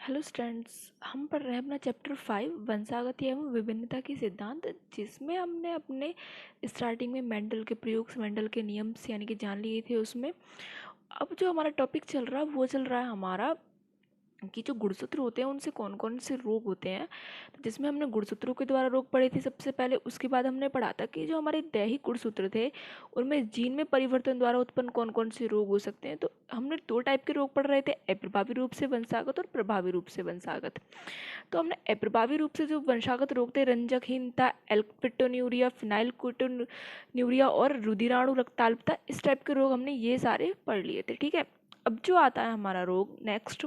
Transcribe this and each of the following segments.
Hello students, हम पढ़ रहे हैं अपना चैप्टर 5 वंशागति एवं विभिन्नता के सिद्धांत, जिसमें हमने अपने स्टार्टिंग में मेंडल के प्रयोग मेंडल के नियम से यानी कि जान लिए थे। उसमें अब जो हमारा टॉपिक चल रहा है वो चल रहा है हमारा कि जो गुणसूत्र होते हैं उनसे कौन कौन से रोग होते हैं। तो जिसमें हमने गुणसूत्रों के द्वारा रोग पढ़े थे सबसे पहले। उसके बाद हमने पढ़ा था कि जो हमारे दैहिक गुणसूत्र थे उनमें जीन में परिवर्तन द्वारा उत्पन्न कौन कौन से रोग हो सकते हैं। तो हमने दो टाइप के रोग पढ़ रहे थे, अप्रभावी रूप से वंशागत और प्रभावी रूप से वंशागत। तो हमने अप्रभावी रूप से जो वंशागत रोग थे, रंजकहीनता, एल्क्पिटोन्यूरिया, फिनाइलक्विटोन्यूरिया और रुधिराणु रक्ताल्पता, इस टाइप के रोग हमने ये सारे पढ़ लिए थे। ठीक है, अब जो आता है हमारा रोग नेक्स्ट,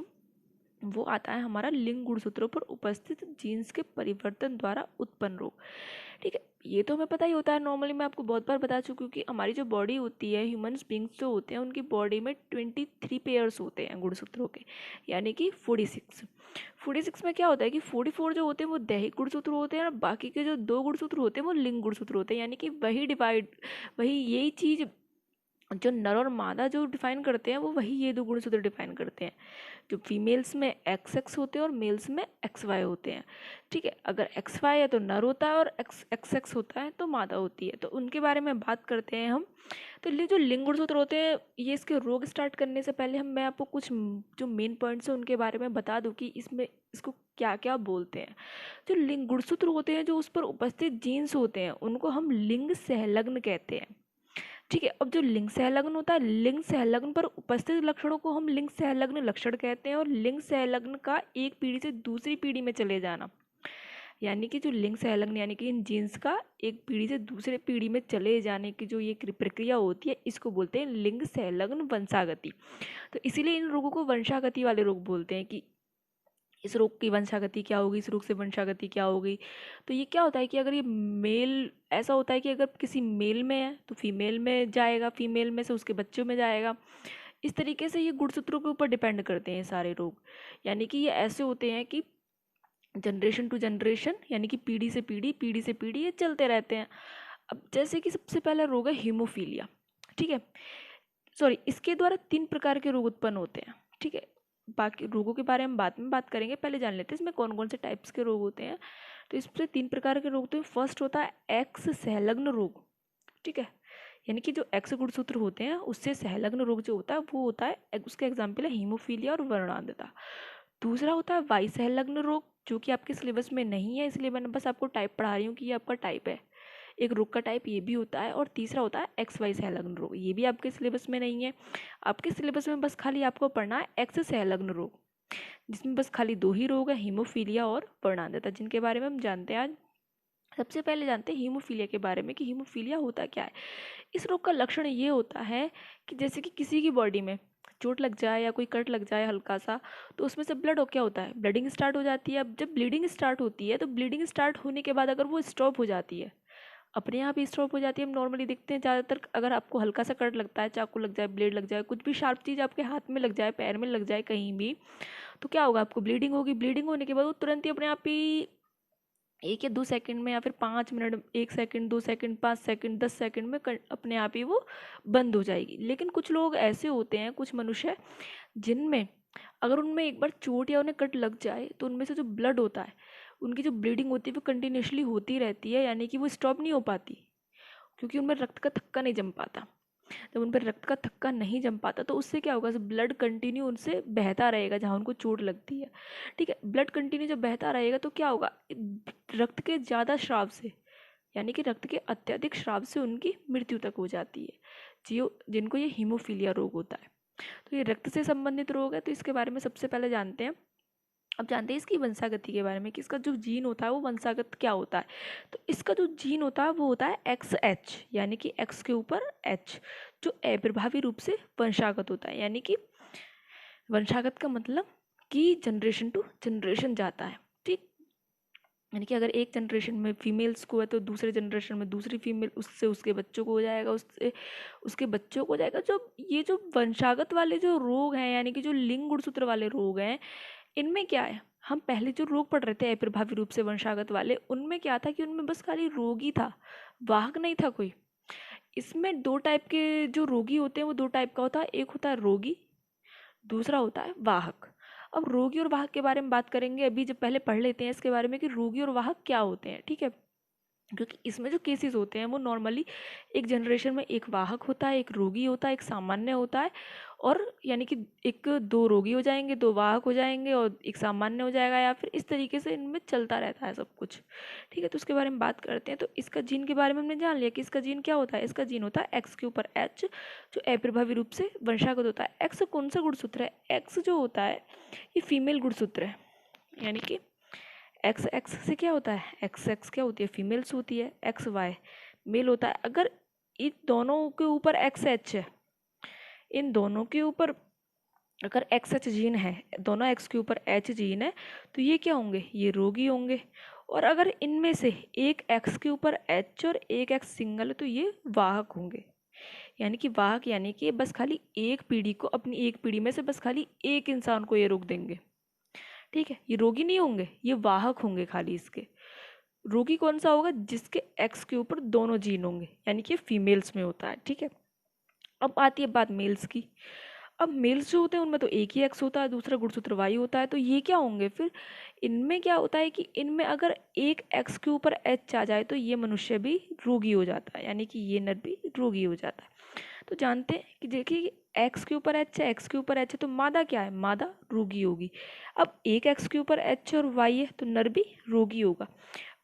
वो आता है हमारा लिंग गुणसूत्रों पर उपस्थित जीन्स के परिवर्तन द्वारा उत्पन्न रोग। ठीक है, ये तो हमें पता ही होता है, नॉर्मली मैं आपको बहुत बार बता चुकी हूँ कि हमारी जो बॉडी होती है, ह्यूमंस बींग्स जो होते हैं उनकी बॉडी में 23 पेयर्स होते हैं गुणसूत्रों के, यानी कि 46 में क्या होता है कि 44 जो होते हैं वो दैहिक गुणसूत्र होते हैं और बाकी के जो 2 गुणसूत्र होते हैं वो लिंग गुणसूत्र होते हैं। यानी कि वही यही चीज़ जो नर और मादा जो डिफाइन करते हैं वो वही ये 2 गुणसूत्र डिफाइन करते हैं। जो फीमेल्स में एक्स एक्स होते हैं और मेल्स में एक्स वाई होते हैं। ठीक है, अगर एक्स वाई है तो नर होता है और एक्स एक्स एक्स होता है तो मादा होती है। तो उनके बारे में बात करते हैं हम। तो ये जो लिंग गुणसूत्र होते हैं, ये इसके रोग स्टार्ट करने से पहले मैं आपको कुछ जो मेन पॉइंट्स हैं उनके बारे में बता दूं कि इसमें इसको क्या क्या बोलते हैं। जो लिंग गुणसूत्र होते हैं, जो उस पर उपस्थित जीन्स होते हैं, उनको हम लिंग सहलग्न कहते हैं। ठीक है, अब जो लिंग सहलग्न होता है, लिंग सहलग्न पर उपस्थित लक्षणों को हम लिंग सहलग्न लक्षण कहते हैं। और लिंग सहलग्न का एक पीढ़ी से दूसरी पीढ़ी में चले जाना, यानी कि जो लिंग सहलग्न यानी कि इन जीन्स का एक पीढ़ी से दूसरे पीढ़ी में चले जाने की जो ये प्रक्रिया होती है, इसको बोलते हैं लिंग सहलग्न वंशागति। तो इसीलिए इन रोगों को वंशागति वाले रोग बोलते हैं कि इस रोग की वंशागति क्या होगी, इस रोग से वंशागति क्या होगी। तो ये क्या होता है कि अगर ये मेल, ऐसा होता है कि अगर किसी मेल में है तो फीमेल में जाएगा, फीमेल में से उसके बच्चों में जाएगा। इस तरीके से ये गुणसूत्रों के ऊपर डिपेंड करते हैं सारे रोग। यानी कि ये ऐसे होते हैं कि जनरेशन टू जनरेशन, यानी कि पीढ़ी से पीढ़ी ये चलते रहते हैं। अब जैसे कि सबसे पहला रोग है हीमोफीलिया। ठीक है, सॉरी, इसके द्वारा 3 प्रकार के रोग उत्पन्न होते हैं। ठीक है, बाकी रोगों के बारे में बाद में बात करेंगे, पहले जान लेते हैं इसमें कौन कौन से टाइप्स के रोग होते हैं। तो इससे 3 प्रकार के रोग होते हैं। फर्स्ट होता है एक्स सहलग्न रोग। ठीक है, यानी कि जो एक्स गुणसूत्र होते हैं उससे सहलग्न रोग जो होता है वो होता है, उसका एग्जाम्पल है हीमोफीलिया और वर्णांधता। दूसरा होता है वाई सहलग्न रोग, जो कि आपके सिलेबस में नहीं है, इसलिए मैंने बस आपको टाइप पढ़ा रही हूँ कि ये आपका टाइप है, एक रोग का टाइप ये भी होता है। और तीसरा होता है एक्स वाई सहलग्न रोग, ये भी आपके सिलेबस में नहीं है। आपके सिलेबस में बस खाली आपको पढ़ना है एक्स सहलग्न रोग, जिसमें बस खाली 2 ही रोग है, हीमोफीलिया और वर्णांधता, जिनके बारे में हम जानते हैं आज। सबसे पहले जानते हैं हीमोफीलिया के बारे में कि हीमोफीलिया होता क्या है। इस रोग का लक्षण ये होता है कि जैसे कि किसी की बॉडी में चोट लग जाए या कोई कट लग जाए हल्का सा, तो उसमें से ब्लड हो क्या होता है, ब्लीडिंग स्टार्ट हो जाती है। अब जब ब्लीडिंग स्टार्ट होती है तो ब्लीडिंग स्टार्ट होने के बाद अगर वो स्टॉप हो जाती है, अपने आप ही स्टॉप हो जाती है। हम नॉर्मली देखते हैं ज़्यादातर, अगर आपको हल्का सा कट लगता है, चाकू लग जाए, ब्लेड लग जाए, कुछ भी शार्प चीज़ आपके हाथ में लग जाए, पैर में लग जाए, कहीं भी, तो क्या होगा, आपको ब्लीडिंग होगी। ब्लीडिंग होने के बाद वो तुरंत ही अपने आप ही 1 या 2 सेकंड में या फिर 5 minute, 1 second, 2 second, 5 second, 10 second में अपने आप ही वो बंद हो जाएगी। लेकिन कुछ लोग ऐसे होते हैं, कुछ मनुष्य, जिनमें अगर उनमें एक बार चोट या उन्हें कट लग जाए तो उनमें से जो ब्लड होता है, उनकी जो ब्लीडिंग होती है वो कंटिन्यूसली होती रहती है, यानी कि वो स्टॉप नहीं हो पाती, क्योंकि उनमें रक्त का थक्का नहीं जम पाता। जब उन पर रक्त का थक्का नहीं जम पाता तो उससे क्या होगा, ब्लड कंटिन्यू उनसे बहता रहेगा जहाँ उनको चोट लगती है। ठीक है, ब्लड कंटिन्यू जब बहता रहेगा तो क्या होगा, रक्त के ज़्यादा स्राव से, यानी कि रक्त के अत्यधिक स्राव से उनकी मृत्यु तक हो जाती है, जिनको ये हीमोफीलिया रोग होता है। तो ये रक्त से संबंधित रोग है, तो इसके बारे में सबसे पहले जानते हैं। अब जानते हैं इसकी वंशागति के बारे में कि इसका जो जीन होता है वो वंशागत क्या होता है। तो इसका जो जीन होता है वो होता है एक्स एच, यानी कि एक्स के ऊपर एच, जो अप्रभावी रूप से वंशागत होता है। यानी कि वंशागत का मतलब कि जनरेशन टू जनरेशन जाता है। ठीक, यानी कि अगर एक जनरेशन में फीमेल्स को है तो दूसरे जनरेशन में दूसरी फीमेल, उससे उसके बच्चों को हो जाएगा, उससे उसके बच्चों को हो जाएगा। जो ये जो वंशागत वाले जो रोग हैं, यानी कि जो लिंग गुणसूत्र वाले रोग हैं, इनमें क्या है, हम पहले जो रोग पढ़ रहे थे अप्रभावी रूप से वंशागत वाले, उनमें क्या था कि उनमें बस खाली रोगी था, वाहक नहीं था कोई। इसमें 2 टाइप के जो रोगी होते हैं वो 2 टाइप का होता है, एक होता है रोगी, दूसरा होता है वाहक। अब रोगी और वाहक के बारे में बात करेंगे। अभी जब पहले पढ़ लेते हैं इसके बारे में कि रोगी और वाहक क्या होते हैं, ठीक है। क्योंकि इसमें जो केसेस होते हैं वो नॉर्मली एक जनरेशन में एक वाहक होता है, एक रोगी होता है, एक सामान्य होता है, और यानी कि एक दो रोगी हो जाएंगे, दो वाहक हो जाएंगे और एक सामान्य हो जाएगा, या फिर इस तरीके से इनमें चलता रहता है सब कुछ, ठीक है। तो उसके बारे में बात करते हैं। तो इसका जीन के बारे में हमने जान लिया कि इसका जीन क्या होता है। इसका जीन होता है एक्स के ऊपर एच, जो अप्रभावी रूप से वंशागत होता है। एक्स कौन सा गुणसूत्र है? एक्स जो होता है ये फीमेल गुणसूत्र है, यानी कि एक्स एक्स से क्या होता है, एक्स एक्स क्या होती है, फीमेल्स होती है, एक्स वाई मेल होता है। अगर इन दोनों के ऊपर एक्स एच है, इन दोनों के ऊपर अगर एक्स एच जीन है, दोनों एक्स के ऊपर एच जीन है, तो ये क्या होंगे, ये रोगी होंगे। और अगर इनमें से एक एक्स के ऊपर एच और एक एक्स सिंगल है, तो ये वाहक होंगे। यानी कि वाहक यानी कि बस खाली एक पीढ़ी को, अपनी एक पीढ़ी में से बस खाली एक इंसान को ये रोक देंगे, ठीक है। ये रोगी नहीं होंगे, ये वाहक होंगे खाली इसके। रोगी कौन सा होगा? जिसके एक्स के ऊपर दोनों जीन होंगे, यानी कि फीमेल्स में होता है, ठीक है। अब आती है बात मेल्स की। अब मेल्स जो होते हैं उनमें तो एक ही एक्स होता है, दूसरा गुणसूत्र वाई होता है। तो ये क्या होंगे फिर? इनमें क्या होता है कि इनमें अगर एक एक्स के ऊपर एच आ जाए तो ये मनुष्य भी रोगी हो जाता है, यानी कि ये नर भी रोगी हो जाता है। तो जानते हैं कि देखिए एक्स के ऊपर एच है, एक्स के ऊपर एच है, तो मादा क्या है? मादा रोगी होगी। अब एक एक्स के ऊपर एच और वाई है तो नर भी रोगी होगा।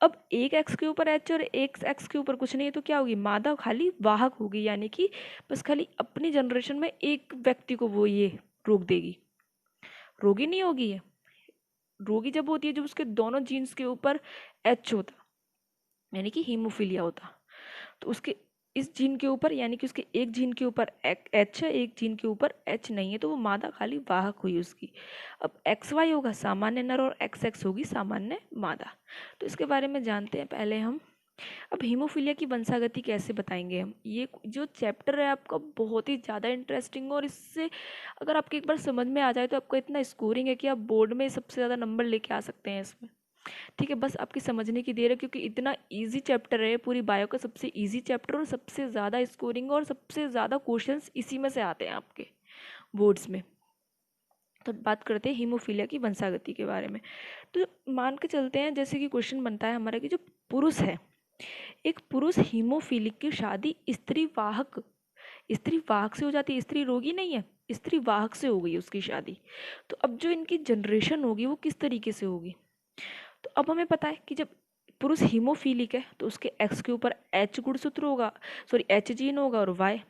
अब एक एक्स के ऊपर एच और एक एक्स के ऊपर कुछ नहीं है तो क्या होगी? मादा खाली वाहक होगी, यानी कि बस खाली अपनी जनरेशन में एक व्यक्ति को वो ये रोक देगी, रोगी नहीं होगी ये। रोगी जब होती है जब उसके दोनों जीन्स के ऊपर एच होता, यानी कि हीमोफीलिया होता। तो उसके इस जीन के ऊपर, यानी कि उसके एक जीन के ऊपर एच है, एक जीन के ऊपर एच नहीं है, तो वो मादा खाली वाहक हुई उसकी। अब एक्स वाई होगा सामान्य नर और एक्स एक्स होगी सामान्य मादा। तो इसके बारे में जानते हैं पहले हम। अब हीमोफीलिया की वंशागति कैसे बताएंगे हम? ये जो चैप्टर है आपका बहुत ही ज़्यादा इंटरेस्टिंग, और इससे अगर आपके एक बार समझ में आ जाए तो आपका इतना स्कोरिंग है कि आप बोर्ड में सबसे ज़्यादा नंबर लेके आ सकते हैं इसमें, ठीक है। बस आपकी समझने की देर है, क्योंकि इतना इजी चैप्टर है, पूरी बायो का सबसे इजी चैप्टर, और सबसे ज़्यादा स्कोरिंग और सबसे ज़्यादा क्वेश्चंस इसी में से आते हैं आपके बोर्ड्स में। तो बात करते हैं हीमोफीलिया की वंशागति के बारे में। तो मान के चलते हैं जैसे कि क्वेश्चन बनता है हमारा कि जो पुरुष है, एक पुरुष हीमोफीलिक की शादी स्त्री वाहक से हो जाती है। स्त्री रोगी नहीं है, स्त्री वाहक से हो गई उसकी शादी। तो अब जो इनकी जनरेशन होगी वो किस तरीके से होगी? तो अब हमें पता है कि जब पुरुष हीमोफीलिक है तो उसके एक्स के ऊपर एच गुणसूत्र होगा, सॉरी एच जीन होगा, और वाई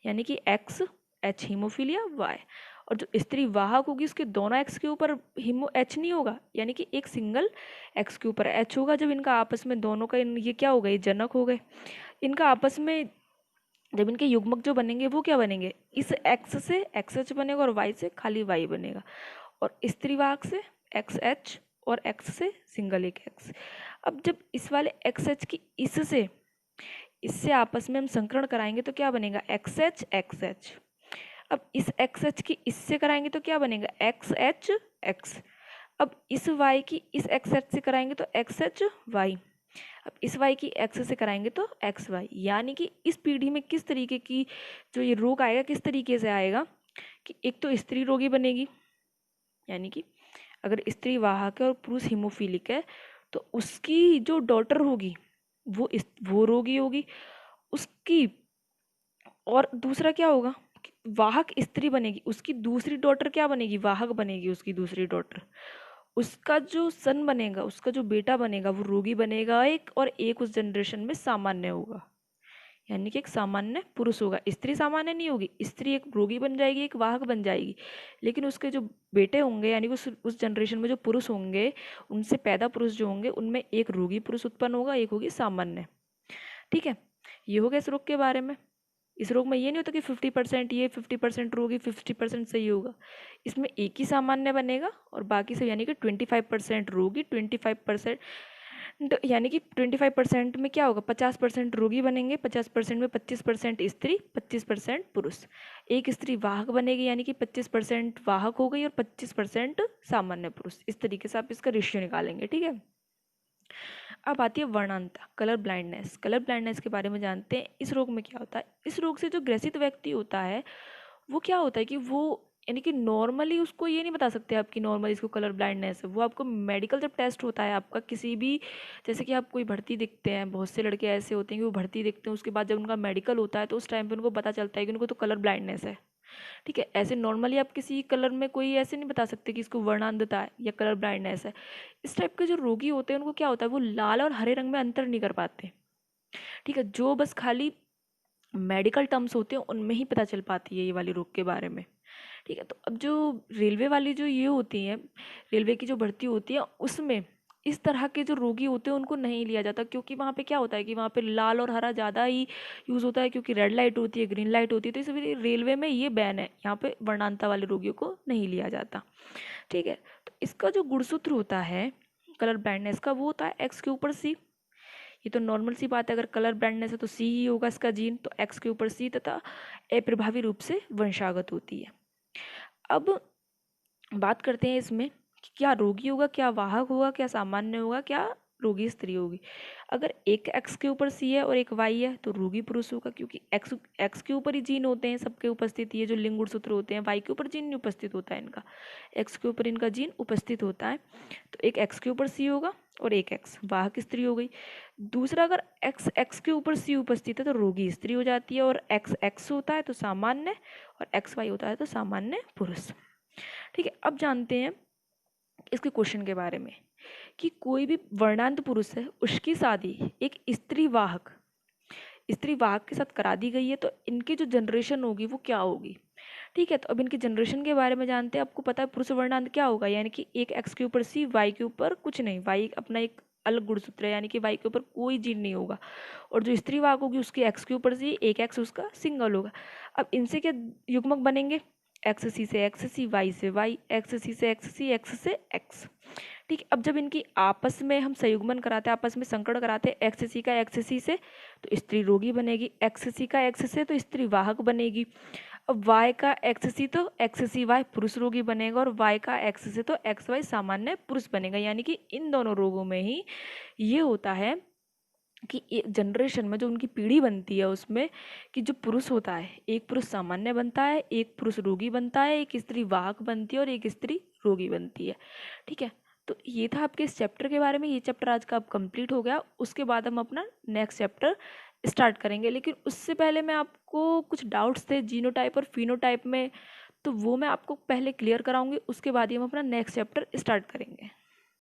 यानी कि एक्स एच हीमोफीलिया वाई। और जो स्त्री वाहक होगी उसके दोनों एक्स के ऊपर हीमो एच नहीं होगा, यानी कि एक सिंगल एक्स के ऊपर एच होगा। जब इनका आपस में दोनों का ये क्या हो गए? जनक हो गए। इनका आपस में जब इनके युग्मक जो बनेंगे वो क्या बनेंगे? इस एक्स से एक्स एच बनेगा और वाई से खाली वाई बनेगा, और स्त्री वाहक से एक्स एच और एक्स से सिंगल एक एक्स। अब जब इस वाले एक्स एच की इससे आपस में हम संकरण कराएंगे तो क्या बनेगा? X H x H. अब इस एक्स एच की इससे कराएंगे तो क्या बनेगा? X H x. अब इस वाई की इस एक्स एच से कराएंगे तो एक्स एच वाई। अब इस वाई की एक्स से कराएंगे तो एक्स वाई। यानी कि इस पीढ़ी में किस तरीके की जो ये रोग आएगा, किस तरीके से आएगा कि एक तो स्त्री रोगी बनेगी, यानी कि अगर स्त्री वाहक है और पुरुष हीमोफीलिक है तो उसकी जो डॉटर होगी वो रोगी होगी उसकी। और दूसरा क्या होगा? वाहक स्त्री बनेगी, उसकी दूसरी डॉटर क्या बनेगी? वाहक बनेगी उसकी दूसरी डॉटर। उसका जो सन बनेगा, उसका जो बेटा बनेगा वो रोगी बनेगा एक, और एक उस जनरेशन में सामान्य होगा, यानी कि एक सामान्य पुरुष होगा। स्त्री सामान्य नहीं होगी, स्त्री एक रोगी बन जाएगी, एक वाहक बन जाएगी, लेकिन उसके जो बेटे होंगे यानी कि उस जनरेशन में जो पुरुष होंगे, उनसे पैदा पुरुष जो होंगे उनमें एक रोगी पुरुष उत्पन्न होगा, एक होगी सामान्य, ठीक है। ये हो गया इस रोग के बारे में। इस रोग में ये नहीं होता कि 50% ये 50% रोगी 50% सही होगा। इसमें एक ही सामान्य बनेगा और बाकी सब, यानी कि 25% रोगी 25%, यानी कि 25% में क्या होगा? 50% रोगी बनेंगे, 50% में 25% स्त्री 25% पुरुष। एक स्त्री वाहक बनेगी, यानी कि 25% वाहक हो गई और 25% सामान्य पुरुष। इस तरीके से आप इसका रेशियो निकालेंगे, ठीक है। अब आती है वर्णांता, कलर ब्लाइंडनेस। कलर ब्लाइंडनेस के बारे में जानते हैं। इस रोग में क्या होता है? इस रोग से जो ग्रसित व्यक्ति होता है वो क्या होता है कि वो यानी कि नॉर्मली उसको ये नहीं बता सकते आप कि नॉर्मली इसको कलर ब्लाइंडनेस है। वो आपको मेडिकल जब टेस्ट होता है आपका किसी भी, जैसे कि आप कोई भर्ती दिखते हैं, बहुत से लड़के ऐसे होते हैं कि वो भर्ती दिखते हैं, उसके बाद जब उनका मेडिकल होता है तो उस टाइम पे उनको पता चलता है कि उनको तो कलर ब्लाइंडनेस है। ठीक है, ऐसे नॉर्मली आप किसी कलर में कोई ऐसे नहीं बता सकते कि इसको वर्णांधता है या कलर ब्लाइंडनेस है। इस टाइप के जो रोगी होते हैं उनको क्या होता है, वो लाल और हरे रंग में अंतर नहीं कर पाते। ठीक है, जो बस खाली मेडिकल टर्म्स होते हैं उनमें ही पता चल पाती है ये वाली रोग के बारे में। ठीक है, तो अब जो रेलवे वाली जो ये होती हैं, रेलवे की जो भर्ती होती है उसमें इस तरह के जो रोगी होते हैं उनको नहीं लिया जाता, क्योंकि वहाँ पे क्या होता है कि वहाँ पे लाल और हरा ज़्यादा ही यूज़ होता है, क्योंकि रेड लाइट होती है, ग्रीन लाइट होती है, तो इसलिए रेलवे में ये बैन है, यहाँ पे वर्णांता वाले रोगियों को नहीं लिया जाता। ठीक है, तो इसका जो गुणसूत्र होता है कलर ब्लाइंडनेस का, वो होता है एक्स के ऊपर सी। ये तो नॉर्मल सी बात है, अगर कलर ब्लाइंडनेस है तो सी ही होगा इसका जीन, तो एक्स के ऊपर सी तथा अप्रभावी रूप से वंशागत होती है। अब बात करते हैं इसमें कि क्या रोगी होगा, क्या वाहक होगा, क्या सामान्य होगा, क्या रोगी स्त्री होगी। अगर एक एक्स के ऊपर सी है और एक वाई है तो रोगी पुरुष होगा, क्योंकि एक्स एक्स के ऊपर ही जीन होते हैं सबके उपस्थित, ये जो लिंग गुणसूत्र होते हैं, वाई के ऊपर जीन नहीं उपस्थित होता है इनका, एक्स के ऊपर इनका जीन उपस्थित होता है। तो एक एक्स के ऊपर सी होगा और एक एक्स, वाहक स्त्री हो गई। दूसरा, अगर एक्स एक्स के ऊपर सी उपस्थित है तो रोगी स्त्री हो जाती है, और एक्स एक्स होता है तो सामान्य, और एक्स वाई होता है तो सामान्य पुरुष। ठीक है, अब जानते हैं इसके क्वेश्चन के बारे में कि कोई भी वर्णांत पुरुष है उसकी शादी एक स्त्री वाहक के साथ करा दी गई है, तो इनकी जो जनरेशन होगी वो क्या होगी। ठीक है, तो अब इनकी जनरेशन के बारे में जानते हैं। आपको पता है पुरुष वर्णांत क्या होगा, यानी कि एक एक्स के ऊपर सी, वाई के ऊपर कुछ नहीं, वाई अपना एक अलग गुणसूत्र है, यानी कि वाई के ऊपर कोई जीन नहीं होगा, और जो स्त्री वाहक होगी उसकी एक्स के ऊपर सी, एक एक्स उसका सिंगल होगा। अब इनसे क्या युग्मक बनेंगे, एक्स सी से एक्स सी, वाई से वाई, एक्स सी से एक्स सी, एक्स से एक्स। ठीक है, अब जब इनकी आपस में हम संयुग्मन कराते हैं, आपस में संकरण कराते हैं, एक्स सी का एक्स सी से तो स्त्री रोगी बनेगी, एक्स सी का एक्स से तो स्त्री वाहक बनेगी। अब वाई का एक्स सी तो एक्स सी वाई पुरुष रोगी बनेगा, और वाई का एक्स से तो एक्स वाई सामान्य पुरुष बनेगा। यानी कि इन दोनों रोगों में ही ये होता है कि एक जनरेशन में जो उनकी पीढ़ी बनती है उसमें कि जो पुरुष होता है, एक पुरुष सामान्य बनता है, एक पुरुष रोगी बनता है, एक स्त्री वाहक बनती है और एक स्त्री रोगी बनती है। ठीक है, तो ये था आपके इस चैप्टर के बारे में। ये चैप्टर आज का अब कंप्लीट हो गया, उसके बाद हम अपना नेक्स्ट चैप्टर स्टार्ट करेंगे। लेकिन उससे पहले मैं आपको कुछ डाउट्स थे जीनोटाइप और फिनोटाइप में, तो वो मैं आपको पहले क्लियर कराऊंगी, उसके बाद ही हम अपना नेक्स्ट चैप्टर स्टार्ट करेंगे।